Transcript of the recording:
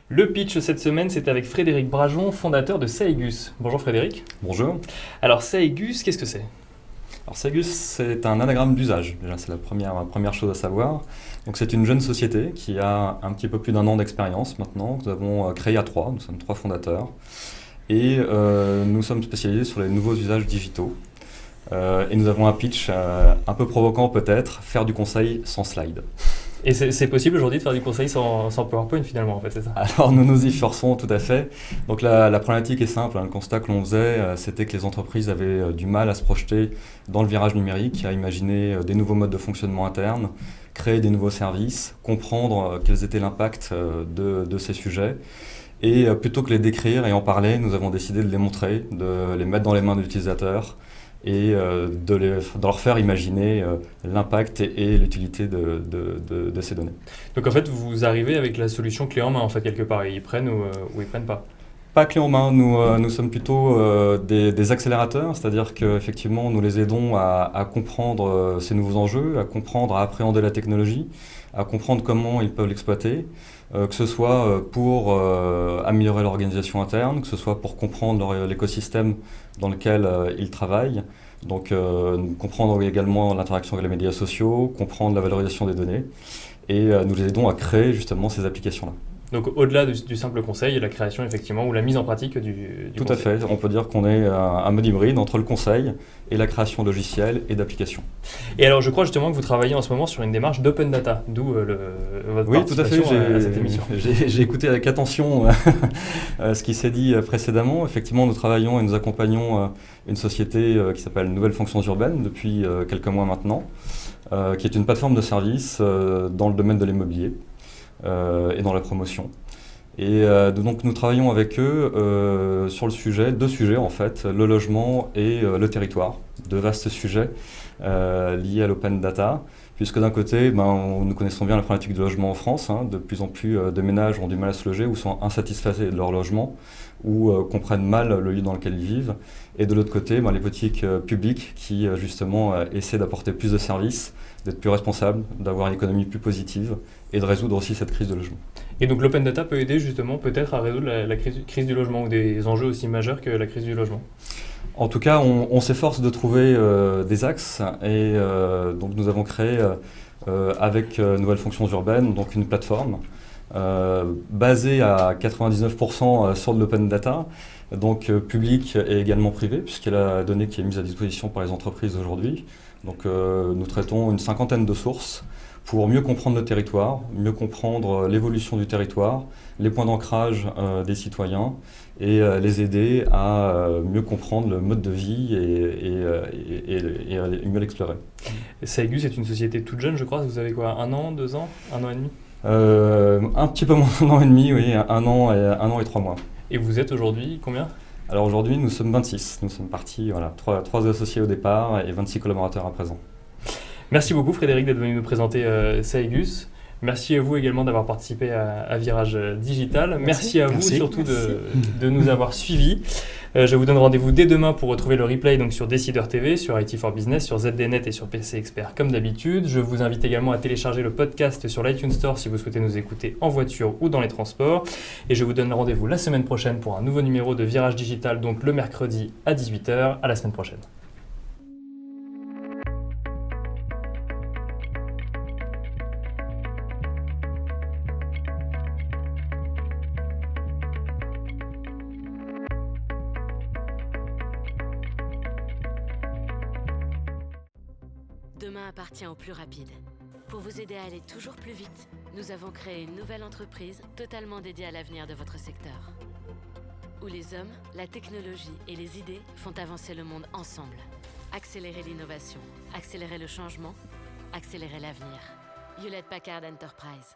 Le pitch cette semaine, c'est avec Frédéric Brajon, fondateur de Saegus. Bonjour Frédéric. Bonjour. Alors Saegus, qu'est-ce que c'est? Alors Saegus, c'est un anagramme d'usage. Déjà, c'est la première chose à savoir. Donc c'est une jeune société qui a un petit peu plus d'un an d'expérience maintenant, que nous avons créée à trois. Nous sommes trois fondateurs. Et nous sommes spécialisés sur les nouveaux usages digitaux. Et nous avons un pitch un peu provoquant peut-être, faire du conseil sans slide. Et c'est possible aujourd'hui de faire du conseil sans PowerPoint finalement, en fait, c'est ça? Alors nous nous y forçons tout à fait. Donc la problématique est simple, le constat que l'on faisait, c'était que les entreprises avaient du mal à se projeter dans le virage numérique, à imaginer des nouveaux modes de fonctionnement interne, créer des nouveaux services, comprendre quels étaient l'impact de ces sujets. Et plutôt que les décrire et en parler, nous avons décidé de les montrer, de les mettre dans les mains de l'utilisateur et de leur faire imaginer l'impact et l'utilité de ces données. Donc en fait, vous arrivez avec la solution clé en main, en fait, quelque part, et ils prennent ou ils prennent pas? Pas clé en main, nous sommes plutôt des accélérateurs, c'est-à-dire qu'effectivement nous les aidons à comprendre ces nouveaux enjeux, à comprendre, à appréhender la technologie, à comprendre comment ils peuvent l'exploiter, que ce soit pour améliorer l'organisation interne, que ce soit pour comprendre l'écosystème dans lequel ils travaillent, donc comprendre également l'interaction avec les médias sociaux, comprendre la valorisation des données, et nous les aidons à créer justement ces applications-là. Donc au-delà du simple conseil, la création effectivement, ou la mise en pratique du Tout conseil. à fait, on peut dire qu'on est un mode hybride entre le conseil et la création logicielle et d'applications. Et alors je crois justement que vous travaillez en ce moment sur une démarche d'open data, d'où votre Oui, tout à fait, participation à cette émission. j'ai écouté avec attention ce qui s'est dit précédemment. Effectivement, nous travaillons et nous accompagnons une société qui s'appelle Nouvelles Fonctions Urbaines depuis quelques mois maintenant, qui est une plateforme de services dans le domaine de l'immobilier. Et dans la promotion. Et donc nous travaillons avec eux sur deux sujets en fait, le logement et le territoire, deux vastes sujets liés à l'open data, puisque d'un côté, nous connaissons bien la problématique du logement en France, de plus en plus de ménages ont du mal à se loger ou sont insatisfaits de leur logement, ou comprennent mal le lieu dans lequel ils vivent, et de l'autre côté, les politiques publiques qui justement essaient d'apporter plus de services, d'être plus responsables, d'avoir une économie plus positive et de résoudre aussi cette crise de logement. Et donc l'open data peut aider justement peut-être à résoudre la crise du logement ou des enjeux aussi majeurs que la crise du logement? En tout cas, on s'efforce de trouver des axes et donc nous avons créé avec Nouvelles Fonctions Urbaines donc une plateforme basée à 99% sur de l'open data, donc public et également privé, puisqu'il y a la donnée qui est mise à disposition par les entreprises aujourd'hui. Donc nous traitons une cinquantaine de sources pour mieux comprendre le territoire, mieux comprendre l'évolution du territoire, les points d'ancrage des citoyens et les aider à mieux comprendre le mode de vie et mieux l'explorer. Saegus est une société toute jeune, je crois. Vous avez quoi, 1 an, 2 ans, 1 an et demi? Un petit peu moins d'un an et demi, oui, 1 an et 3 mois. Et vous êtes aujourd'hui combien? Alors aujourd'hui, nous sommes 26. Nous sommes partis, trois associés au départ et 26 collaborateurs à présent. Merci beaucoup Frédéric d'être venu nous présenter Saegus. Merci à vous également d'avoir participé à Virage Digital. Merci à vous surtout de nous avoir suivis. Je vous donne rendez-vous dès demain pour retrouver le replay donc sur Décideur TV, sur IT for Business, sur ZDNet et sur PC Expert comme d'habitude. Je vous invite également à télécharger le podcast sur l'iTunes Store si vous souhaitez nous écouter en voiture ou dans les transports. Et je vous donne rendez-vous la semaine prochaine pour un nouveau numéro de Virage Digital, donc le mercredi à 18h. À la semaine prochaine. Demain appartient aux plus rapides. Pour vous aider à aller toujours plus vite, nous avons créé une nouvelle entreprise totalement dédiée à l'avenir de votre secteur. Où les hommes, la technologie et les idées font avancer le monde ensemble. Accélérer l'innovation, accélérer le changement, accélérer l'avenir. Hewlett Packard Enterprise.